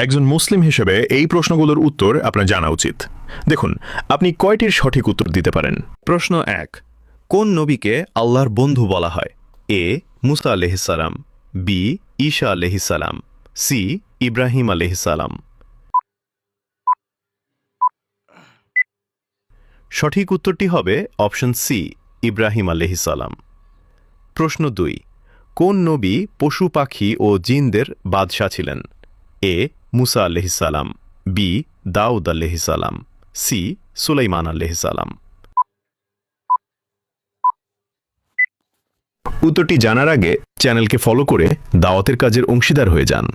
একজন মুসলিম হিসেবে এই প্রশ্নগুলোর উত্তর আপনার জানা উচিত। দেখুন, আপনি কয়টির সঠিক উত্তর দিতে পারেন। প্রশ্ন 1, কোন নবীকে আল্লাহর বন্ধু বলা হয়? এ মুসা আলাইহিসসালাম, বি ঈসা আলাইহিসসালাম, সি ইব্রাহিম আলাইহিসসালাম। সঠিক উত্তরটি হবে অপশন সি, ইব্রাহিম আলাইহিসসালাম। প্রশ্ন 2, কোন নবী পশু পাখি ও জিনদের বাদশাহ ছিলেন? এ মুসা আলাইহিসসালাম, বি দাউদ আলাইহিসসালাম, সি সুলাইমান আলাইহিসসালাম। উত্তরটি জানার আগে চ্যানেলকে ফলো করে দাওয়াতের কাজের অংশীদার হয়ে যান।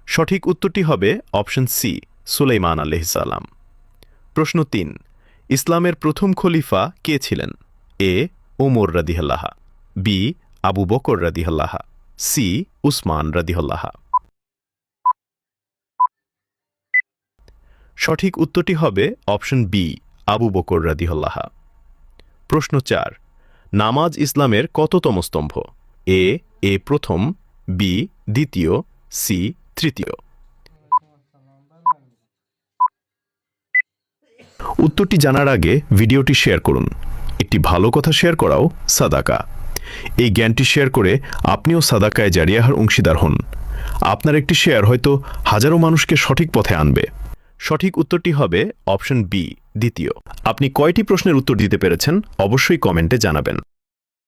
সঠিক উত্তরটি হবে অপশন সি, সুলাইমান আলাইহিসসালাম। প্রশ্ন 3, ইসলামের প্রথম খলিফা কে ছিলেন? এ ওমর রাদিয়াল্লাহ, বি আবু বকর রাদিয়াল্লাহ, সি উসমান রাদিয়াল্লাহ। সঠিক উত্তরটি হবে অপশন বি, আবু বকর রাদিয়াল্লাহ। প্রশ্ন 4, নামাজ ইসলামের কততম স্তম্ভ? এ প্রথম, বি দ্বিতীয়, সি তৃতীয়। উত্তরটি জানার আগে ভিডিওটি শেয়ার করুন। একটি ভালো কথা শেয়ার করাও সাদাকা। এই জ্ঞানটি শেয়ার করে আপনিও সাদাকায় জারিয়াহার অংশীদার হন। আপনার একটি শেয়ার হয়তো হাজারো মানুষকে সঠিক পথে আনবে। সঠিক উত্তরটি হবে অপশন বি, দ্বিতীয়। আপনি কয়টি প্রশ্নের উত্তর দিতে পেরেছেন অবশ্যই কমেন্টে জানাবেন।